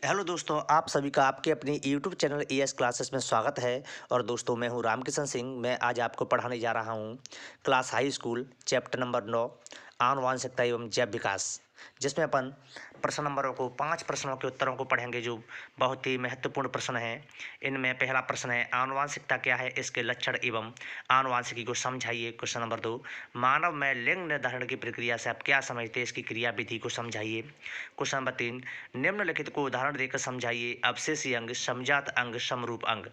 Hello दोस्तों, आप सभी का आपके अपने यूट्यूब चैनल एएस क्लासेस में स्वागत है। और दोस्तों, मैं हूं रामकिशन सिंह। मैं आज आपको पढ़ाने जा रहा हूं class high school chapter number 9 आनुवंशिकता एवं जैव विकास, जिसमें अपन प्रश्न नंबरों को 5 प्रश्नों के उत्तरों को पढ़ेंगे जो बहुत ही महत्वपूर्ण प्रश्न हैं। इनमें पहला प्रश्न है, आनुवंशिकता क्या है, इसके लक्षण एवं आनुवंशिकी को समझाइए। क्वेश्चन नंबर 2, मानव में लिंग निर्धारण की प्रक्रिया से आप क्या समझते हैं, इसकी क्रिया विधि को समझाइए। क्वेश्चन नंबर 3, निम्नलिखित को उदाहरण देकर समझाइए। अवशेषी अंग, समजात अंग, समरूप अंग।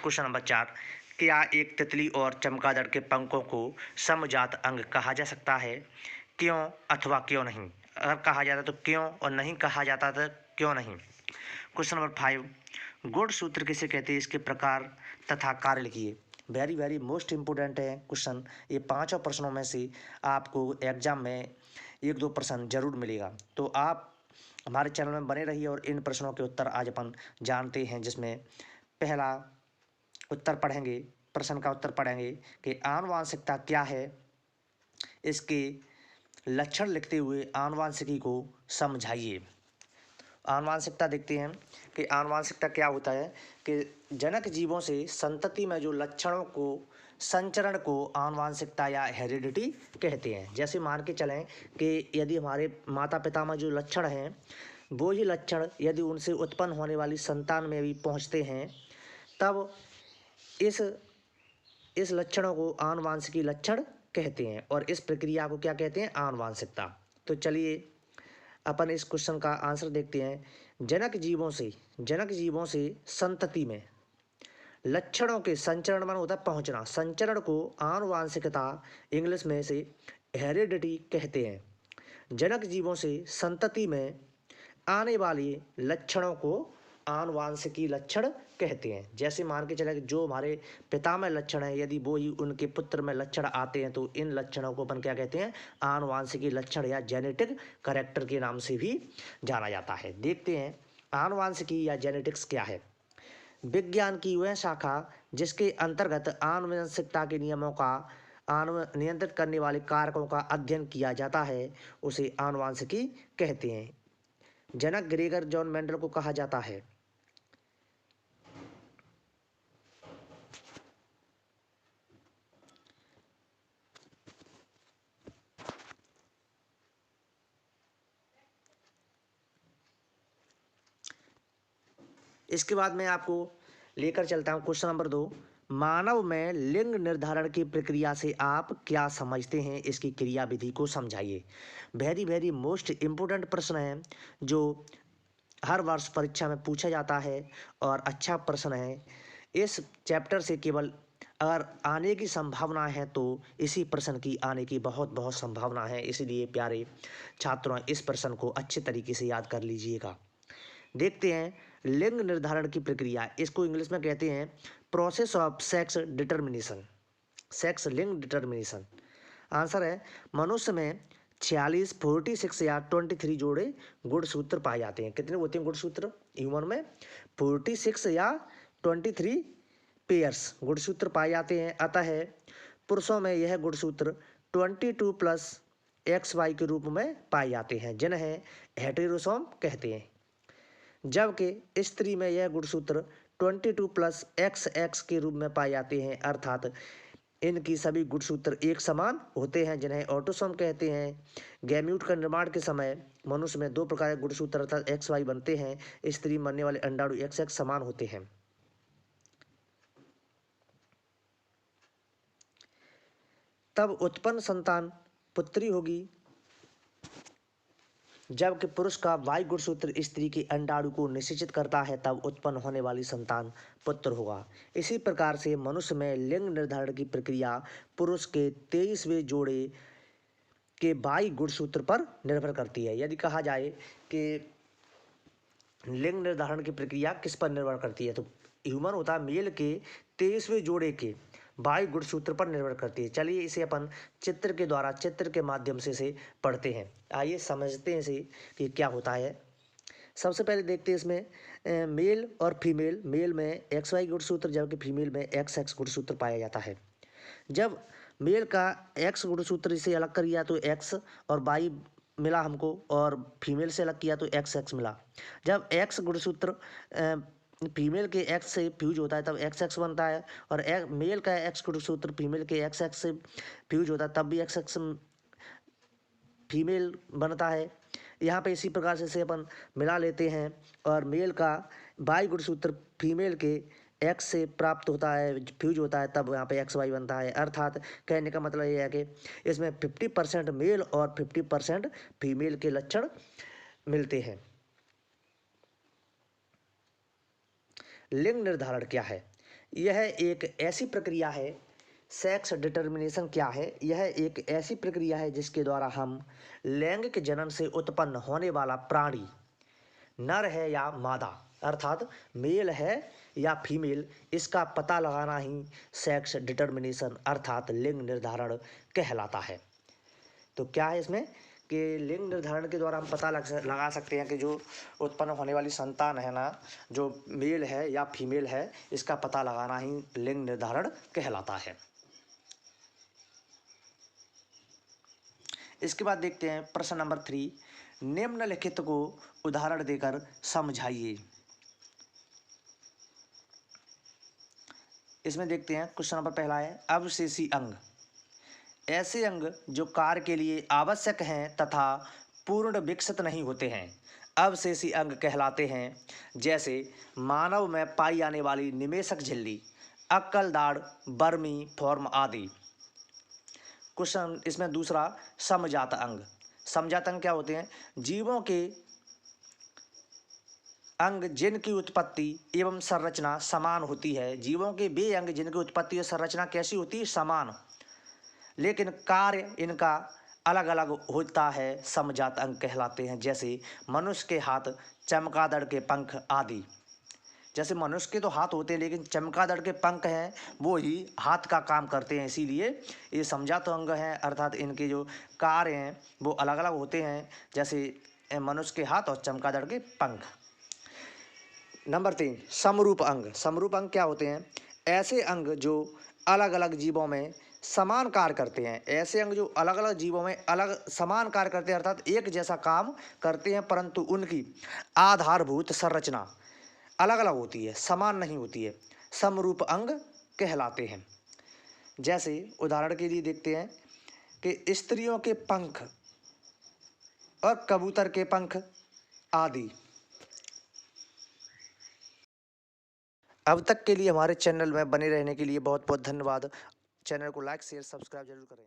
क्वेश्चन नंबर 4, क्या एक तितली और चमगादड़ के पंखों को समजात अंग कहा जा सकता है? क्यों अथवा क्यों नहीं? अगर कहा जाता तो क्यों, और नहीं कहा जाता तो क्यों नहीं? क्वेश्चन नंबर 5, गुणसूत्र किसे कहते हैं, इसके प्रकार तथा कार्य लिखिए। वेरी वेरी मोस्ट इम्पोर्टेंट है क्वेश्चन। ये पांचों प्रश्नों में से आपको एग्जाम में एक दो प्रश्न जरूर मिलेगा, तो आप हमारे चैनल में बने रहिए और इन प्रश्नों के उत्तर आज अपन जानते हैं। जिसमें पहला उत्तर पढ़ेंगे, प्रश्न का उत्तर पढ़ेंगे कि आनुवांशिकता क्या है, इसके लक्षण लिखते हुए आनुवांशिकी को समझाइए। आनुवांशिकता देखते हैं कि आनुवांशिकता क्या होता है कि जनक जीवों से संतति में जो लक्षणों को संचरण को आनुवांशिकता या हेरिडिटी कहते हैं। जैसे मान के चलें कि यदि हमारे माता पिता में जो लक्षण हैं वो ही लक्षण यदि उनसे उत्पन्न होने वाली संतान में भी पहुंचते हैं, तब इस इस लक्षणों को आनुवांशिकी लक्षण कहते हैं और इस प्रक्रिया को क्या कहते हैं, आनुवांशिकता। तो चलिए अपन इस क्वेश्चन का आंसर देखते हैं। जनक जीवों से संतति में लक्षणों के संचरण मन होता है पहुंचना, संचरण को आनुवांशिकता इंग्लिश में से हेरिडिटी कहते हैं। जनक जीवों से संतति में आने वाले लक्षणों को आनुवांशिकी लक्षण कहते हैं। जैसे मान के चले कि जो हमारे पिता में लक्षण है यदि वो ही उनके पुत्र में लक्षण आते हैं तो इन लक्षणों को अपन क्या कहते हैं, आनुवांशिकी लक्षण या जेनेटिक करेक्टर के नाम से भी जाना जाता है। देखते हैं आनुवांशिकी या जेनेटिक्स क्या है। विज्ञान की वह शाखा जिसके अंतर्गत आनुवंशिकता के नियमों का नियंत्रित करने वाले कारकों का अध्ययन किया जाता है उसे आनुवंशिकी कहते हैं। जनक ग्रेगर जॉन मेंडल को कहा जाता है। इसके बाद मैं आपको लेकर चलता हूं क्वेश्चन नंबर 2, मानव में लिंग निर्धारण की प्रक्रिया से आप क्या समझते हैं, इसकी क्रिया विधि को समझाइए। वेरी वेरी मोस्ट इम्पोर्टेंट प्रश्न है जो हर वर्ष परीक्षा में पूछा जाता है और अच्छा प्रश्न है। इस चैप्टर से केवल अगर आने की संभावना है तो इसी प्रश्न की आने की बहुत बहुत संभावना है, इसलिए प्यारे छात्रों इस प्रश्न को अच्छे तरीके से याद कर लीजिएगा। देखते हैं लिंग निर्धारण की प्रक्रिया, इसको इंग्लिश में कहते हैं process of sex determination, sex link determination. Answer है मनुष्य में 46 या 23 जोड़े गुणसूत्र पाए जाते हैं। कितने होते हैं गुणसूत्र ह्यूमन में? 46 या 23 पेयर्स गुणसूत्र पाए जाते हैं। अतः पुरुषों में यह गुणसूत्र 22 प्लस XY के रूप में पाए जाते हैं, जिन्हें हेटेरोसोम कहते हैं। जबकि स्त्री में यह गुणसूत्र 22 प्लस XX के रूप में पाए जाते हैं, अर्थात इनकी सभी गुणसूत्र एक समान होते हैं, जिन्हें ऑटोसोम कहते हैं। गैम्यूट का निर्माण के समय मनुष्य में दो प्रकार के गुणसूत्र अर्थात XY बनते हैं। स्त्री में बनने वाले अंडाणु XX समान होते हैं। तब उत्पन्न संतान पुत्री होगी, जबकि पुरुष का वाई गुणसूत्र स्त्री के अंडाणु को निषेचित करता है, तब उत्पन्न होने वाली संतान पुत्र होगा। इसी प्रकार से मनुष्य में लिंग निर्धारण की प्रक्रिया पुरुष के 23वें जोड़े के वाई गुणसूत्र पर निर्भर करती है। यदि कहा जाए कि लिंग निर्धारण की प्रक्रिया किस पर निर्भर करती है, तो ह्यूमन होता है मेल के 23वें जोड़े के वाई गुणसूत्र पर निर्भर करती है। चलिए इसे अपन चित्र के द्वारा, चित्र के माध्यम से इसे पढ़ते हैं। आइए समझते हैं इसे कि क्या होता है। सबसे पहले देखते हैं इसमें मेल और फीमेल। मेल में XY गुणसूत्र जबकि फीमेल में XX गुणसूत्र पाया जाता है। जब मेल का X गुणसूत्र इसे अलग कर दिया तो X और Y मिला हमको और फीमेल से अलग किया तो एक्स एक्स मिला। जब एक्स गुणसूत्र फीमेल के एक्स से फ्यूज होता है तब एक्स एक्स बनता है, और मेल का एक्स गुणसूत्र फीमेल के एक्स एक्स से फ्यूज होता है तब भी एक्स एक्स फीमेल बनता है। यहाँ पे इसी प्रकार से इसे अपन मिला लेते हैं और मेल का वाई गुणसूत्र फीमेल के एक्स से प्राप्त होता है, फ्यूज होता है, तब यहाँ पे एक्स वाई बनता है। अर्थात कहने का मतलब ये है कि इसमें 50% मेल और 50% फीमेल के लक्षण मिलते हैं। लिंग निर्धारण क्या है? यह एक ऐसी प्रक्रिया है, सेक्स डिटर्मिनेशन क्या है? यह एक ऐसी प्रक्रिया है जिसके द्वारा हम लैंगिक जनन से उत्पन्न होने वाला प्राणी नर है या मादा, अर्थात मेल है या फीमेल, इसका पता लगाना ही सेक्स डिटर्मिनेशन अर्थात लिंग निर्धारण कहलाता है। तो क्या है इसमें कि लिंग निर्धारण के द्वारा हम पता लगा सकते हैं कि जो उत्पन्न होने वाली संतान है ना, जो मेल है या फीमेल है, इसका पता लगाना ही लिंग निर्धारण कहलाता है। इसके बाद देखते हैं प्रश्न नंबर 3, निम्नलिखित को उदाहरण देकर समझाइए। इसमें देखते हैं क्वेश्चन नंबर पहला है अवशेषी अंग, ऐसे अंग जो कार्य के लिए आवश्यक हैं तथा पूर्ण विकसित नहीं होते हैं अवशेषी अंग कहलाते हैं, जैसे मानव में पाई जाने वाली निमेषक झिल्ली, अक्कल दाढ़, बर्मी फॉर्म आदि। क्वेश्चन इसमें दूसरा समजात अंग, समजात अंग क्या होते हैं? जीवों के अंग जिनकी उत्पत्ति एवं संरचना समान होती है, जीवों के वे अंग जिनकी उत्पत्ति और संरचना कैसी होती है? समान, लेकिन कार्य इनका अलग अलग होता है, समजात अंग कहलाते हैं। जैसे मनुष्य के हाथ, चमगादड़ के पंख आदि। जैसे मनुष्य के तो हाथ होते हैं लेकिन चमगादड़ के पंख हैं वो ही हाथ का काम करते हैं, इसीलिए ये समजात अंग हैं, अर्थात इनके जो कार्य हैं वो अलग अलग होते हैं, जैसे मनुष्य के हाथ और चमगादड़ के पंख। नंबर 3 समरूप अंग, समरूप अंग क्या होते हैं? ऐसे अंग जो अलग अलग जीवों में समान कार्य करते हैं, ऐसे अंग जो अलग अलग जीवों में अलग समान कार्य करते हैं, अर्थात एक जैसा काम करते हैं परंतु उनकी आधारभूत संरचना अलग अलग होती है, समान नहीं होती है, समरूप अंग कहलाते हैं। जैसे उदाहरण के लिए देखते हैं कि स्त्रियों के पंख और कबूतर के पंख आदि। अब तक के लिए हमारे चैनल में बने रहने के लिए बहुत बहुत धन्यवाद। चैनल को लाइक शेयर सब्सक्राइब जरूर करें।